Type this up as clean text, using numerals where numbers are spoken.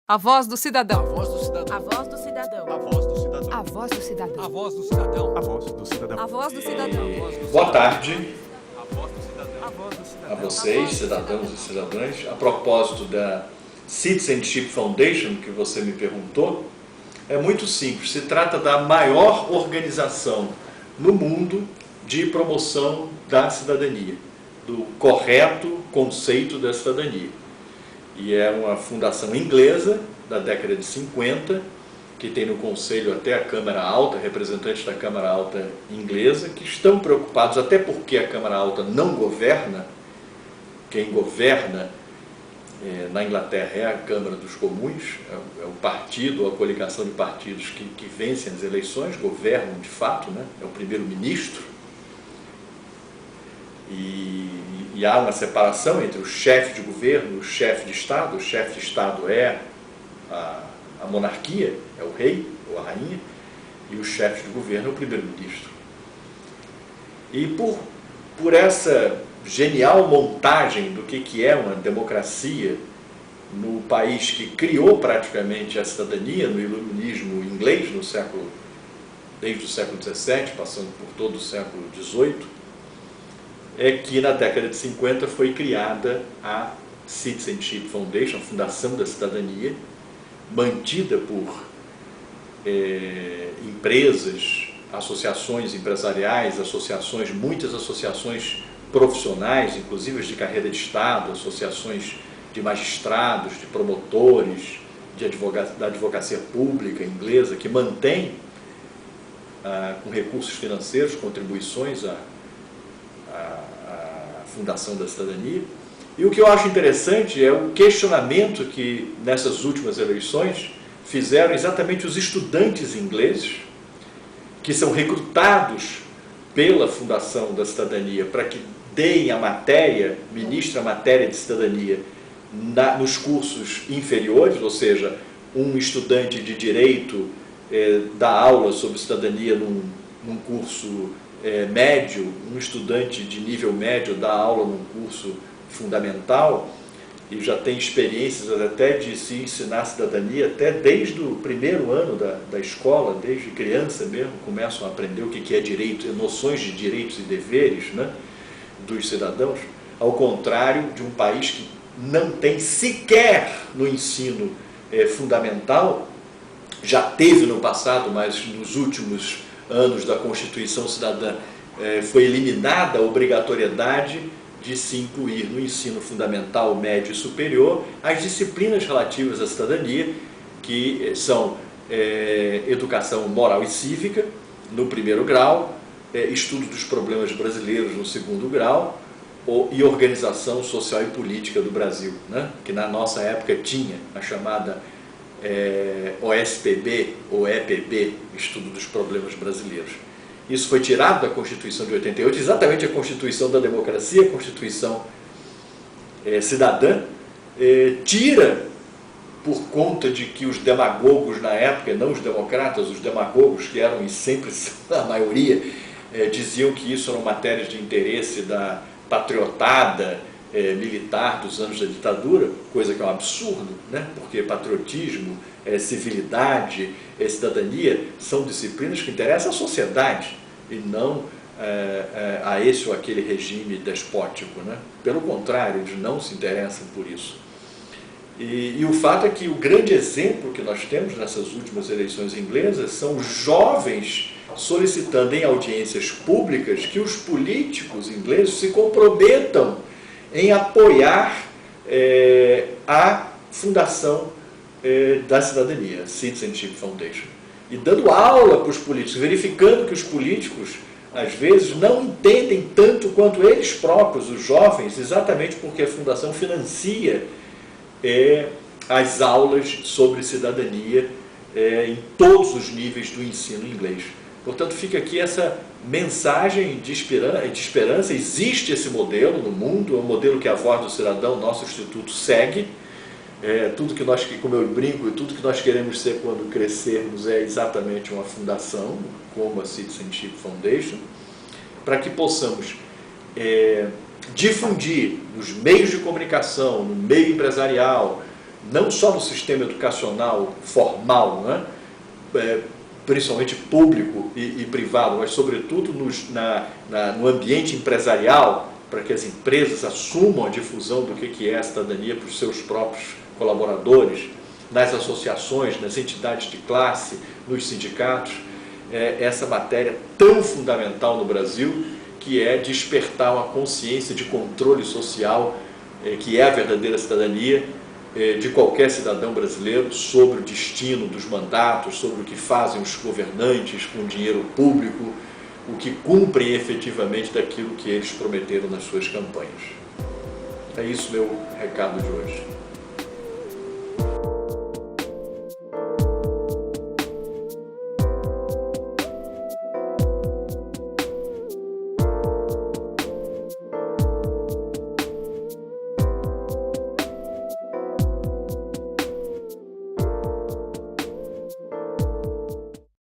A voz do cidadão. A voz do cidadão. A voz do cidadão. A voz do cidadão. A voz do cidadão. A voz do cidadão. A voz do cidadão. A voz do cidadão. Boa tarde A voz do cidadão. A voz do a cidadão. vocês, cidadãos e cidadãs. A propósito da Citizenship Foundation, que você me perguntou, é muito simples. Se trata da maior organização no mundo de promoção da cidadania, do correto conceito da cidadania. E é uma fundação inglesa da década de 50, que tem no conselho até a Câmara Alta, representantes da Câmara Alta inglesa, que estão preocupados, até porque a Câmara Alta não governa. Quem governa na Inglaterra é a Câmara dos Comuns, é o partido, a coligação de partidos que vencem as eleições, governam de fato, né? É o primeiro-ministro. E há uma separação entre o chefe de governo e o chefe de Estado. O chefe de Estado é a monarquia, é o rei ou a rainha, e o chefe de governo é o primeiro-ministro. E por essa genial montagem do que é uma democracia no país que criou praticamente a cidadania, no iluminismo inglês, desde o século XVII, passando por todo o século XVIII, é que na década de 50 foi criada a Citizenship Foundation, a Fundação da Cidadania, mantida por empresas, associações empresariais, muitas associações profissionais, inclusive as de carreira de Estado, associações de magistrados, de promotores, da advocacia pública inglesa, que mantém com recursos financeiros, contribuições à Fundação da Cidadania. E o que eu acho interessante é o questionamento que nessas últimas eleições fizeram exatamente os estudantes ingleses, que são recrutados pela Fundação da Cidadania para que deem a matéria, ministrem a matéria de cidadania nos cursos inferiores, ou seja, um estudante de direito dá aula sobre cidadania num curso médio, um estudante de nível médio dá aula num curso fundamental e já tem experiências até de se ensinar cidadania, até desde o primeiro ano da escola, desde criança mesmo, começam a aprender o que é direito, noções de direitos e deveres, né, dos cidadãos, ao contrário de um país que não tem sequer no ensino fundamental, já teve no passado, mas nos últimos anos da Constituição Cidadã foi eliminada a obrigatoriedade de se incluir no ensino fundamental, médio e superior as disciplinas relativas à cidadania, que são educação moral e cívica no primeiro grau, estudo dos problemas brasileiros no segundo grau e organização social e política do Brasil, né? Que na nossa época tinha a chamada OSPB ou EPB, Estudo dos Problemas Brasileiros. Isso foi tirado da Constituição de 88, exatamente a Constituição da Democracia, a Constituição Cidadã, tira por conta de que os demagogos na época, não os democratas, os demagogos, que eram e sempre a maioria, diziam que isso eram matérias de interesse da patriotada militar dos anos da ditadura, coisa que é um absurdo, né? Porque patriotismo, civilidade, cidadania são disciplinas que interessam à sociedade e não a esse ou aquele regime despótico, né? Pelo contrário, eles não se interessam por isso. E o fato é que o grande exemplo que nós temos nessas últimas eleições inglesas são jovens solicitando em audiências públicas que os políticos ingleses se comprometam em apoiar a Fundação da Cidadania, Citizenship Foundation, e dando aula para os políticos, verificando que os políticos, às vezes, não entendem tanto quanto eles próprios, os jovens, exatamente porque a Fundação financia as aulas sobre cidadania em todos os níveis do ensino inglês. Portanto, fica aqui essa mensagem de esperança. Existe esse modelo no mundo, é um modelo que a Voz do Cidadão, nosso instituto, segue. Tudo que nós, como eu brinco, tudo que nós queremos ser quando crescermos é exatamente uma fundação, como a Citizenship Foundation, para que possamos difundir nos meios de comunicação, no meio empresarial, não só no sistema educacional formal, né? Principalmente público e privado, mas sobretudo no ambiente empresarial, para que as empresas assumam a difusão do que é a cidadania para os seus próprios colaboradores, nas associações, nas entidades de classe, nos sindicatos, essa matéria tão fundamental no Brasil, que é despertar uma consciência de controle social, que é a verdadeira cidadania, de qualquer cidadão brasileiro sobre o destino dos mandatos, sobre o que fazem os governantes com o dinheiro público, o que cumprem efetivamente daquilo que eles prometeram nas suas campanhas. É isso meu recado de hoje.